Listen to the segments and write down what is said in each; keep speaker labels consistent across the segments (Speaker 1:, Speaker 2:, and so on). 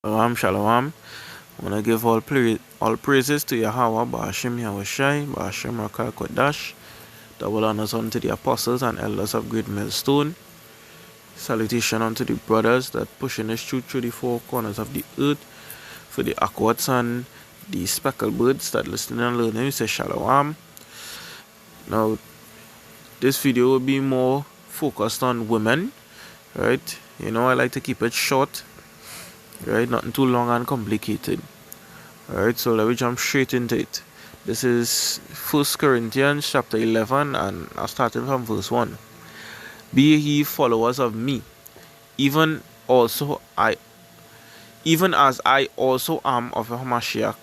Speaker 1: Shalom, shalom. I want to give all praises to Yahweh, Ba'ashim Yahushai, Ba'ashim Rakah Kodash. Double honors unto the apostles and elders of Great Millstone. Salutation unto the brothers that pushing us through the four corners of the earth. For the aquats and the speckled birds that listening and learning, we say shalom. Now, this video will be more focused on women, right? I like to keep it short, right? Nothing too long and complicated. Alright, so let me jump straight into it. This is 1 Corinthians chapter 11, and I'll start from verse 1. Be ye followers of me, even as I also am of Hamashiach.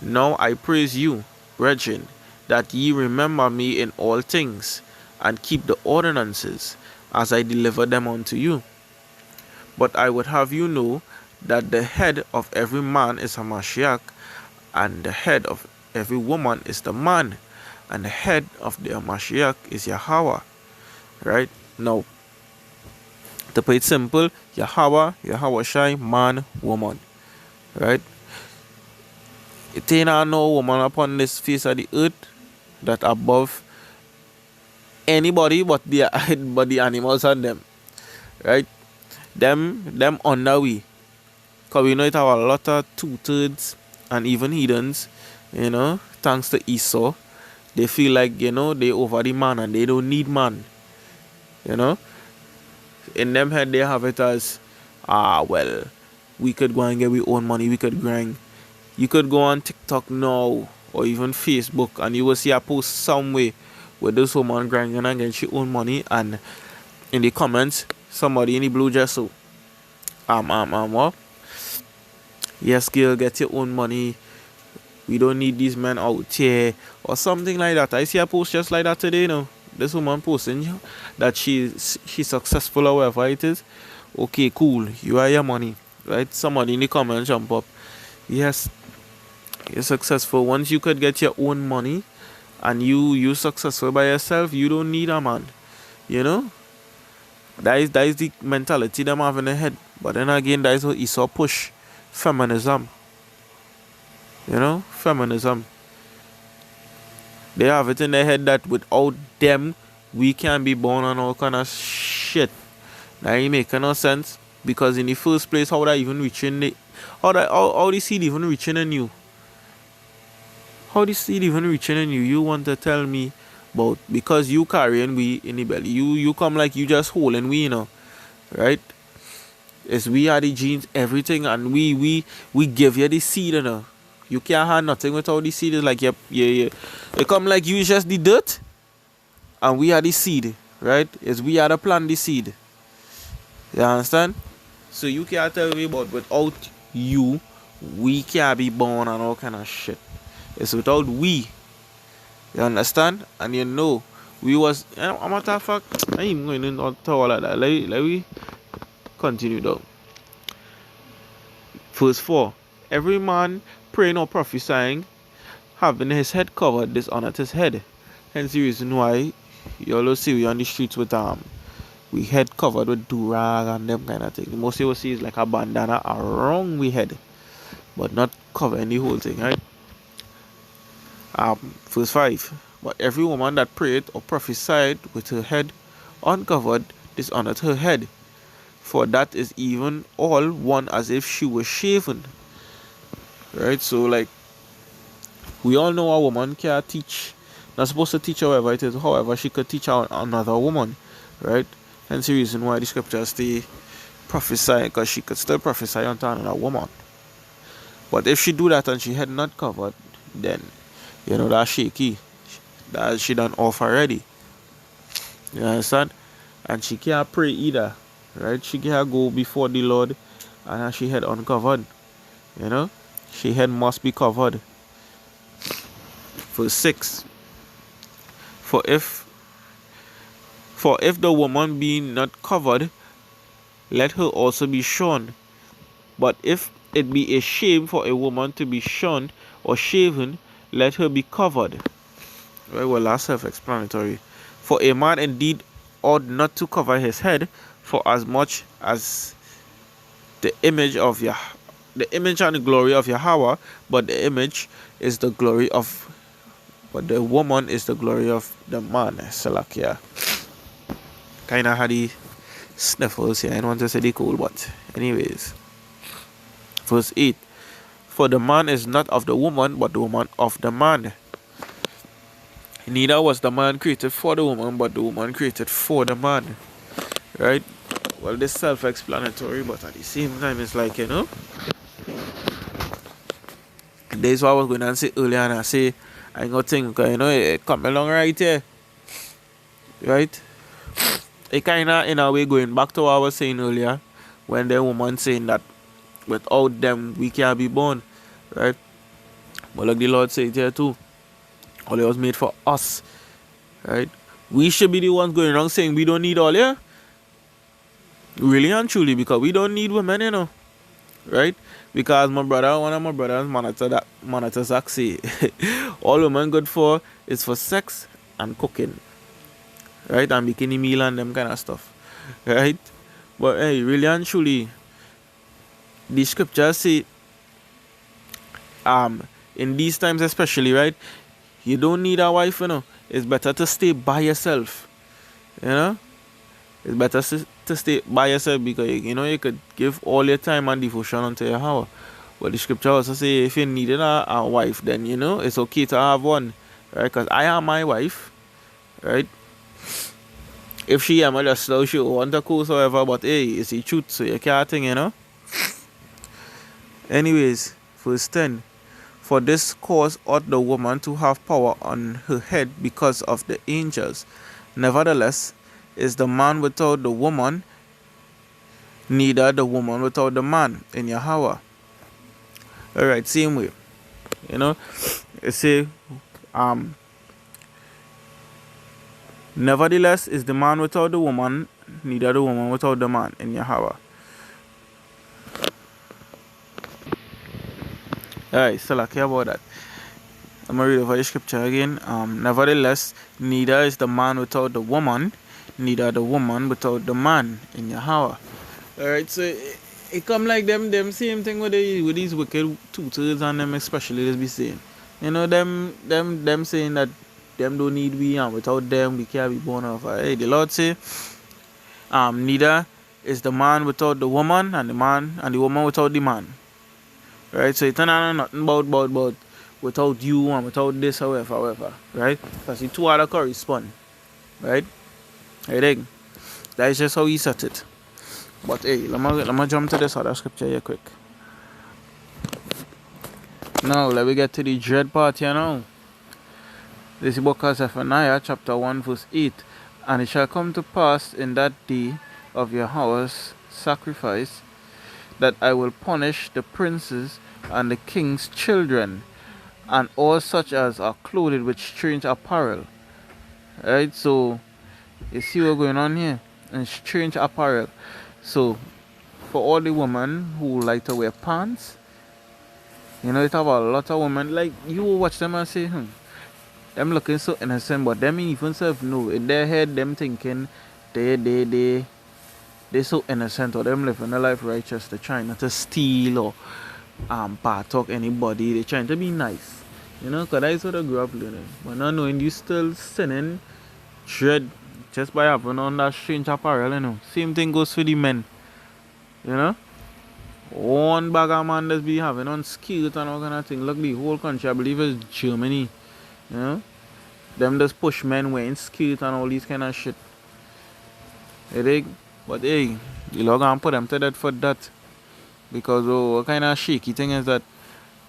Speaker 1: Now I praise you, brethren, that ye remember me in all things, and keep the ordinances, as I deliver them unto you. But I would have you know that the head of every man is Hamashiach, and the head of every woman is the man, and the head of the Hamashiach is Yahweh. Right? Now, to put it simple, Yahweh Shai, man, woman. Right? It ain't no woman upon this face of the earth that above anybody but the animals and them. Right? Them under we. Because we know it have a lot of two-thirds and even heathens, thanks to Esau. They feel like, they over the man and they don't need man. In them head they have it as, well, we could go and get our own money, we could grind. You could go on TikTok now or even Facebook and you will see a post somewhere where this woman grinding and getting her own money, and in the comments somebody in the blue dress, so what? Yes, girl, get your own money. We don't need these men out here, or something like that. I see a post just like that today. This woman posting that she's successful or whatever it is. Okay, cool. You are your money, right? Somebody in the comments jump up. Yes, you're successful. Once you could get your own money, and you successful by yourself, you don't need a man. That is the mentality them have in their head. But then again, that is what Esau push. Feminism. Feminism. They have it in their head that without them, we can be born and all kind of shit. That ain't making no sense. Because in the first place, how would I even reaching the... How the seed even reaching in you? How the seed even reaching in you? You want to tell me about... Because you carrying we in the belly. You come like you just holding we, Right? It's we are the genes, everything, and we give you the seed, You can't have nothing without the seed. It's like you come like you just the dirt, and we are the seed, right? It's we are the plant, the seed. You understand? So you can't tell me about without you, we can't be born and all kind of shit. It's without we. You understand? And we was. I'm matter of fact, I ain't going into all of that. Let we continue though. Verse 4. Every man praying or prophesying, having his head covered, dishonored his head. Hence the reason why you always see we on the streets with we head covered with durag and them kind of thing. The most you will see is like a bandana around we head, but not covering the whole thing, right? Verse 5. But every woman that prayed or prophesied with her head uncovered dishonored her head, for that is even all one as if she was shaven. Right? So like we all know a woman can't teach, not supposed to teach however it is, however she could teach another woman, right? Hence the reason why the scriptures stay prophesy, because she could still prophesy unto another woman. But if she do that and she had not covered, then that's shaky. That she done off already. You understand? And she can't pray either. Right? She can't go before the Lord and have she head uncovered. She head must be covered. Verse 6. For if the woman be not covered, let her also be shorn. But if it be a shame for a woman to be shorn or shaven, let her be covered. Right? Well, that's self-explanatory. For a man indeed ought not to cover his head, for as much as the image of the image and the glory of Yahweh, but the image is the glory of, but the woman is the glory of the man. Salakia. Kind of had the sniffles here. I don't want to say the cool, but anyways. Verse 8. For the man is not of the woman, but the woman of the man. Neither was the man created for the woman, but the woman created for the man. Right? Well, this is self-explanatory, but at the same time, it's like, you know, this is what I was going to say earlier, and I say, I ain't gonna think, because, you know, it come along right here. Right? It kind of, in a way, going back to what I was saying earlier, when the woman saying that without them, we can't be born. Right? But like the Lord said here too, all it was made for us. Right? We should be the ones going around saying we don't need all, yeah? Really and truly, because we don't need women, you know. Right? Because one of my brothers monitor Zach say, all women good for is for sex and cooking. Right? And making a meal and them kind of stuff. Right? But hey, really and truly, the scriptures say, in these times especially, right, you don't need a wife, you know. It's better to stay by yourself. You know? It's better to stay by yourself, because, you know, you could give all your time and devotion unto Yahweh. But the scripture also say, if you needed a wife, then, you know, it's okay to have one. Right? Because I am my wife. Right? If she am just slow, she want to cool, however, but hey, it's the truth, so you can't think, you know. Anyways, verse 10. For this cause ought the woman to have power on her head because of the angels. Nevertheless, is the man without the woman, neither the woman without the man in Yahweh. Alright, same way. You know, it say, nevertheless, is the man without the woman, neither the woman without the man in Yahweh. Alright, so like about that. I'm going to read over the scripture again. Nevertheless, neither is the man without the woman, neither the woman without the man in Yahweh. Alright, so it come like them same thing with these wicked tutors and them, especially, let's be saying. You know, them saying that them don't need we, and without them we can't be born of. Hey, the Lord say, neither is the man without the woman, and the woman without the man. Right? So it's not nothing about without you and without this, however. Right? Because the two other correspond. Right? I think that is just how he set it. But hey, let me jump to this other scripture here quick. Now, let me get to the dread part here now. This book of Zephaniah, chapter 1, verse 8. And it shall come to pass in that day of Yahweh's sacrifice, that I will punish the princes and the king's children, and all such as are clothed with strange apparel. Right, so you see what's going on here? And strange apparel. So for all the women who like to wear pants, you know, it have a lot of women, like, you will watch them and say, them looking so innocent, but them even self know in their head, them thinking they so innocent, or them living a life righteous. They're trying not to steal or partalk anybody. They're trying to be nice, you know, because that's what I grew up learning. But not knowing you still sinning dread just by having on that strange apparel, you know. Same thing goes for the men, you know. One bag of man that's be having on skills and all kind of thing. Look, the whole country, I believe it's Germany, you know. Them just push men wearing skills and all these kind of shit. But hey, you log on put them to that for that. Because what kind of shaky thing is that?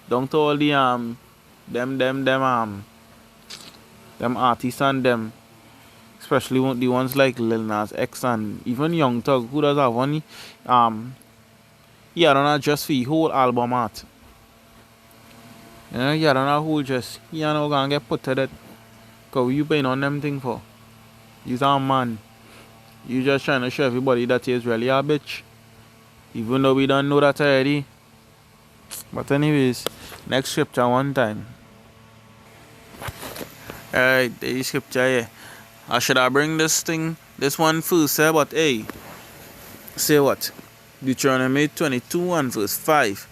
Speaker 1: Down to all the them artists and them, especially the ones like Lil Nas X and even Young Thug, who does have one yeah, I don't know, just for the whole album art. You know, yeah, I don't know who just you know gonna get put to that. Cause you paying on them thing for? You's a man. You just trying to show everybody that is really a bitch. Even though we don't know that already. But anyways, next scripture one time. Alright, the scripture here. I should I bring this one first, eh? But hey, say what? Deuteronomy 22 and verse 5.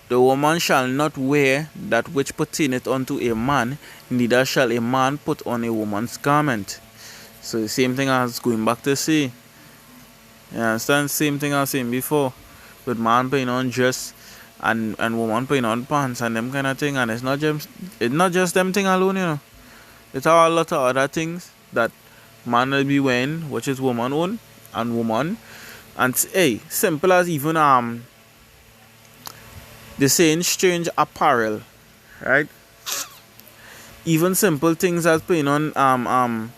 Speaker 1: The woman shall not wear that which pertaineth unto a man, neither shall a man put on a woman's garment. So the same thing as going back to say. You understand? Same thing I was saying before. With man putting on dress and woman putting on pants and them kind of thing. And it's not just them thing alone, you know. It's a lot of other things that man will be wearing, which is woman own and woman. And hey, simple as even the saying strange apparel, right? Even simple things as putting on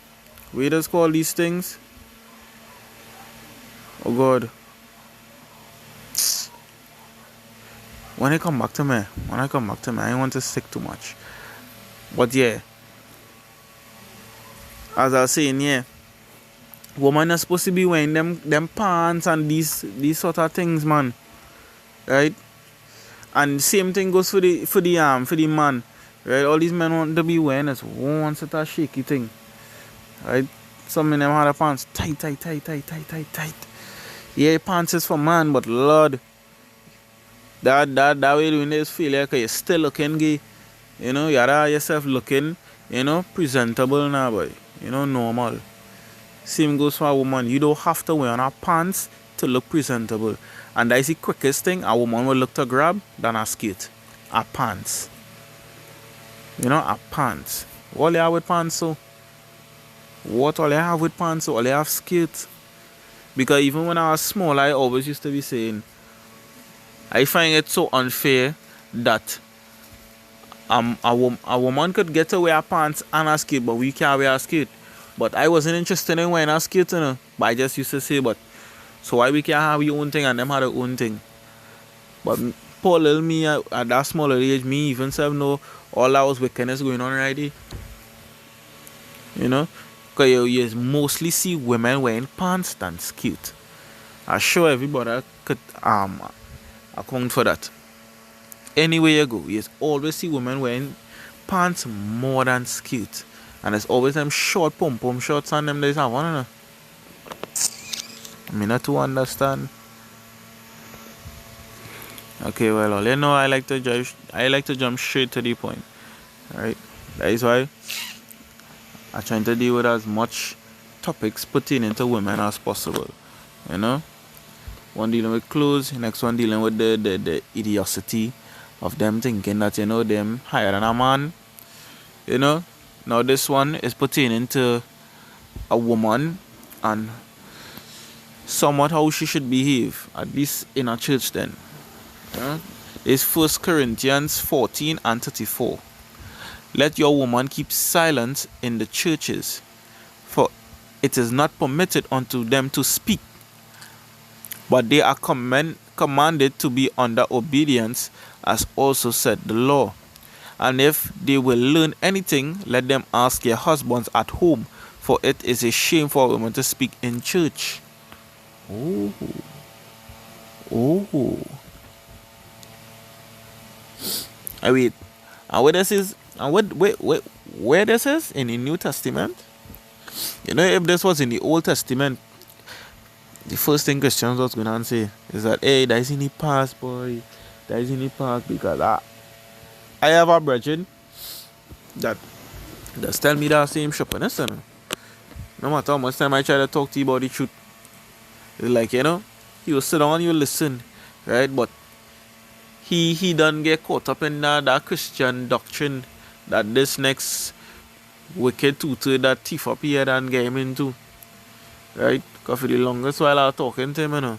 Speaker 1: what does call these things? Oh God. When I come back to me, I don't want to stick too much. But yeah, as I was saying, yeah, women are supposed to be wearing them pants and these sort of things, man. Right? And same thing goes for the man. Right? All these men want to be wearing is one sort of shaky thing. Right? Some of them have the pants tight. Yeah, pants is for man, but Lord, that way doing this feel like you're still looking gay. You know, you are yourself looking, you know, presentable now, boy. You know, normal. Same goes for a woman. You don't have to wear on her pants to look presentable. And that is the quickest thing a woman will look to grab than a skirt. A pants. You know, a pants. All you have with pants, so? What all you have with pants, so? All you have skirts. Because even when I was small, I always used to be saying, I find it so unfair that a woman could get to wear pants and a skirt, but we can't wear a skirt. But I wasn't interested in wearing a skirt, you know. But I just used to say, but so why we can't have your own thing and them have their own thing? But poor little me at that smaller age, me even self know all that was wickedness going on already. You know? Because you mostly see women wearing pants than skirt. I'm sure everybody could account for that. Anywhere you go, you always see women wearing pants more than skirt. And it's always them short pom-pom shorts and them days. I want to know. I mean, not to understand. Okay, well, all you know, I like to jump straight to the point. Alright? That is why I'm trying to deal with as much topics pertaining to women as possible. You know? One dealing with clothes, next one dealing with the idiocy of them thinking that, you know, them higher than a man. You know? Now this one is pertaining to a woman and somewhat how she should behave, at least in a church then. It's 1 Corinthians 14 and 34. Let your woman keep silence in the churches, for it is not permitted unto them to speak, but they are commanded to be under obedience, as also said the law. And if they will learn anything, let them ask their husbands at home, for it is a shame for a woman to speak in church. Oh. Wait. And where this is? And where this is in the New Testament? You know, if this was in the Old Testament, the first thing Christians was going to say is that, hey, that is in the past, boy. That is in the past, because I have a brethren that just tell me that same shit. Listen, no matter how much time I try to talk to you about the truth, it's like, you know, he will sit down and you listen, right? But he done get caught up in that Christian doctrine that this next wicked tutor that thief up here and get him into, right? Because for the longest while I was talking to him, you know.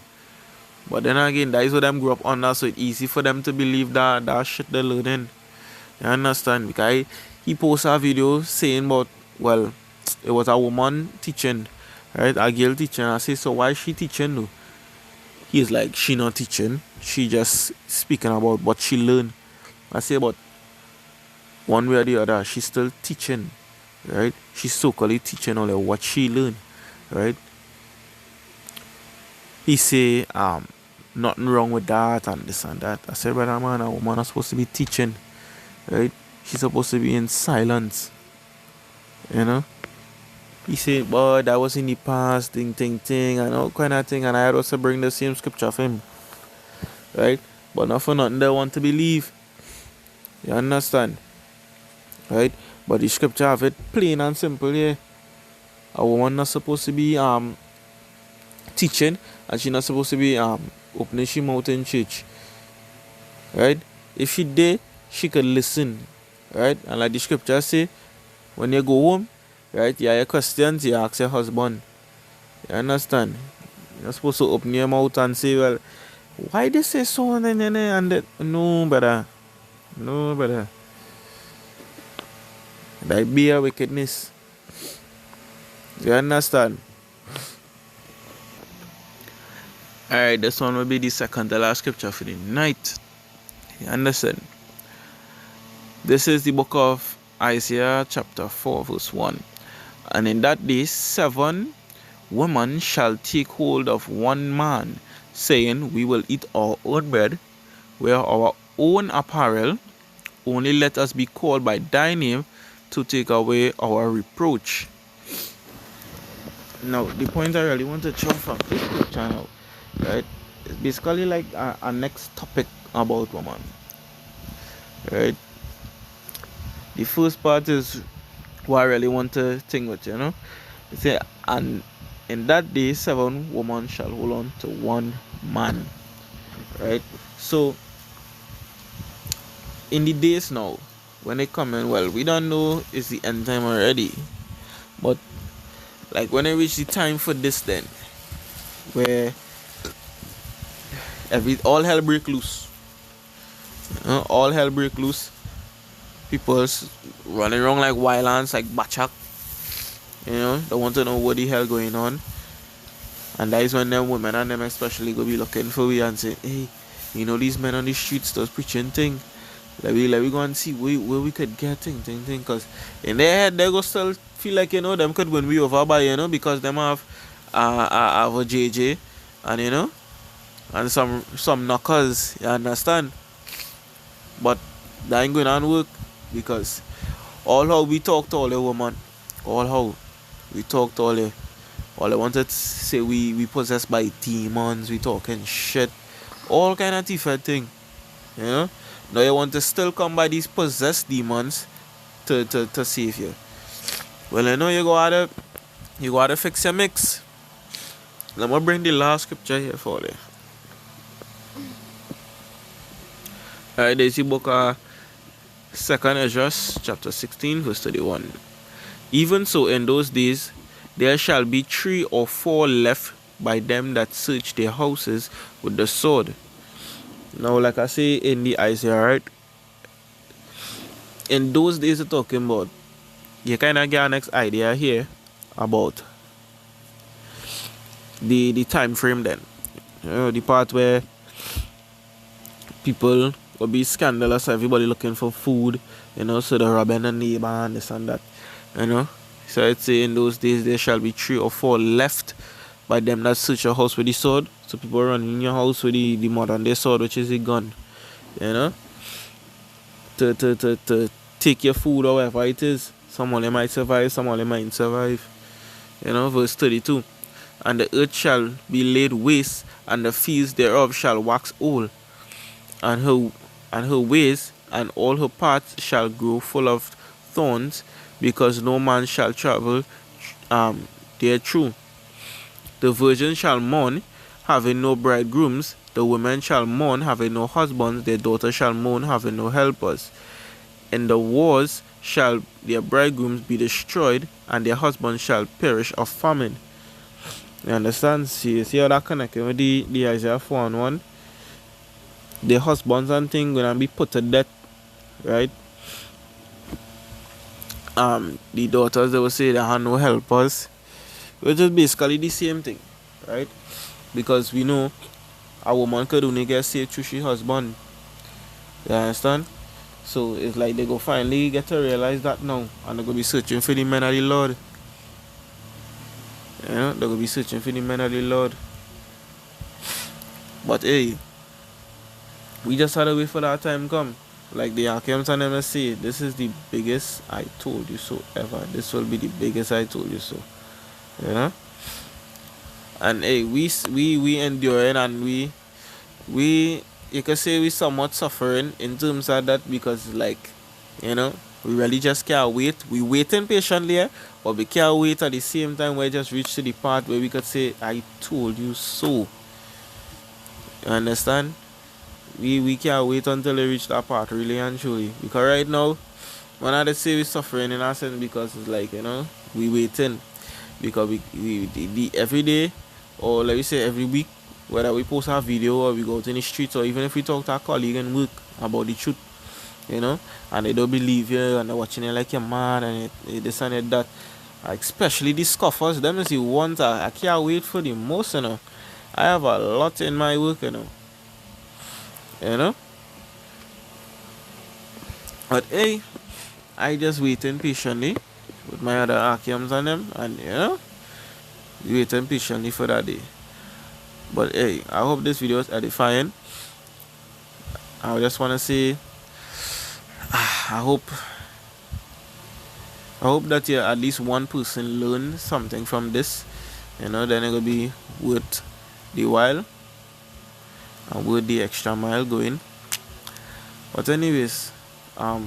Speaker 1: But then again, that is what them grew up on, so it's easy for them to believe that shit they're learning. You understand? Because he posted a video saying about, well, it was a woman teaching, right? A girl teaching. I say, so why is she teaching though? He's like, she not teaching. She just speaking about what she learned. I say, but one way or the other, she's still teaching, right? She's so-called teaching only what she learned, right? He say, nothing wrong with that and this and that. I said, brother man, a woman is supposed to be teaching, right? She's supposed to be in silence, you know? He said, but that was in the past, thing, and all kind of thing. And I had also bring the same scripture for him, right? But not for nothing they want to believe. You understand? Right? But the scripture have it plain and simple here. A woman not supposed to be teaching, and she not supposed to be opening she mouth in church. Right? If she did, she could listen. Right? And like the scripture say, when you go home, right, you have your questions, you ask your husband. You understand? You're supposed to open your mouth and say, well, why they say so and that? No, brother. No, brother. That be a wickedness. You understand? Alright, this one will be the second to last scripture for the night. You understand? This is the book of Isaiah chapter 4 verse 1. And in that day 7 women shall take hold of one man, saying, we will eat our own bread, wear our own apparel, only let us be called by thy name to take away our reproach. Now, the point I really want to show from this scripture now, right, it's basically like a next topic about woman. Right? The first part is what I really want to think with, you know. It say, and in that day 7 women shall hold on to one man. Right? So in the days now, when they come in, well, we don't know it's the end time already. But like when I reach the time for this then, where all hell break loose. All hell break loose. People's running around like wild ants, like bachak. They want to know what the hell going on. And that is when them women and them especially go be looking for we and say, hey, these men on the streets those preaching thing. Let me go and see where we could get thing. Because in their head they go still feel like them could win we over by because them have a JJ and and some knockers, you understand? But that ain't going to work, because all how we talk to all the women, all how we talk to all they wanted to say we possessed by demons, we talking shit, all kind of different thing. Now you want to still come by these possessed demons to save you. Well, you gotta fix your mix. Let me bring the last scripture here for you. Alright, there's the book of 2nd Ezra chapter 16 verse 31. Even so in those days there shall be 3 or 4 left by them that search their houses with the sword. Now, like I say in the Isaiah, right? In those days we're talking about, you kind of get our next idea here about the time frame then. The part where people will be scandalous, everybody looking for food, so they're robbing a neighbor and this and that, So I'd say in those days there shall be 3 or 4 left by them that search your house with the sword. So people running in your house with the modern day sword, which is a gun, to take your food or whatever it is. Someone they might survive, someone they might survive. Verse 32. And the earth shall be laid waste, and the fields thereof shall wax old, and her ways and all her paths shall grow full of thorns, because no man shall travel there through. The virgin shall mourn, having no bridegrooms. The women shall mourn, having no husbands. Their daughters shall mourn, having no helpers. In the wars shall their bridegrooms be destroyed, and their husbands shall perish of famine. You understand? See how that connected with the Isaiah 4 and 1? Their husbands and things gonna be put to death, right? The daughters, they will say they have no helpers, which is basically the same thing, right? Because we know a woman could only get saved through her husband. You understand? So it's like they go finally get to realize that now, and they're gonna be searching for the men of the Lord. They're gonna be searching for the men of the Lord. But hey, we just had to wait for that time come. Like the Akims and them say, this is the biggest I told you so ever. This will be the biggest I told you so. And hey, we enduring, and we you can say we somewhat suffering in terms of that because like, you know, we really just can't wait. We waiting patiently, but we can't wait at the same time. We just reach to the part where we could say, "I told you so." You understand? We can't wait until we reach that part, really and truly. Because right now, when I say we suffering in a sense, because it's like, you know, we waiting because the every day, or let me say every week, whether we post a video or we go out in the streets, or even if we talk to our colleague and work about the truth, you know, and they don't believe you and they're watching it like you're mad and this and it, that. Especially the scoffers, them is the ones I can't wait for the most, you know. I have a lot in my work, you know. You know? But hey, I just waiting patiently with my other Archeums on them, and you know, waiting patiently for that day. But hey, I hope this video is edifying. I just want to say, I hope that you at least one person learn something from this. You know, then it will be worth the while and worth the extra mile going. But anyways, I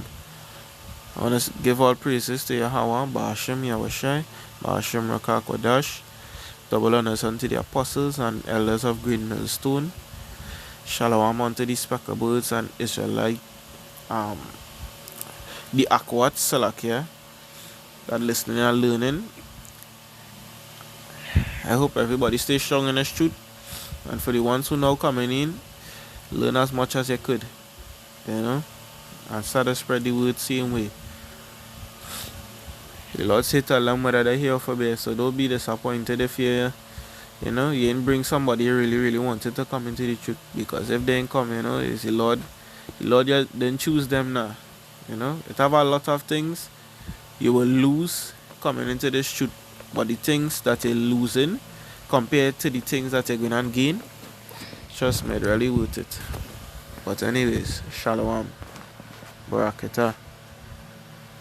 Speaker 1: want to give all praises to Yahweh, Ba'ashem Yahushai, Ba'ashem Rakakwadash, double honors unto the apostles and elders of Green Millstone. Shalom unto the speckled birds and Israelite, the Akwat Salakia, that listening and learning. I hope everybody stays strong in the truth, and for the ones who now coming in, learn as much as you could, you know, and start to spread the word same way. The Lord say tell them whether they're here for bear, so don't be disappointed if you know, you ain't bring somebody you really wanted to come into the truth, because if they ain't come, you know, it's the Lord just didn't choose them now. You know, it have a lot of things you will lose coming into this truth, but the things that you're losing compared to the things that you're gonna gain, trust me, it's really worth it. But anyways, Shalom, Barakatah.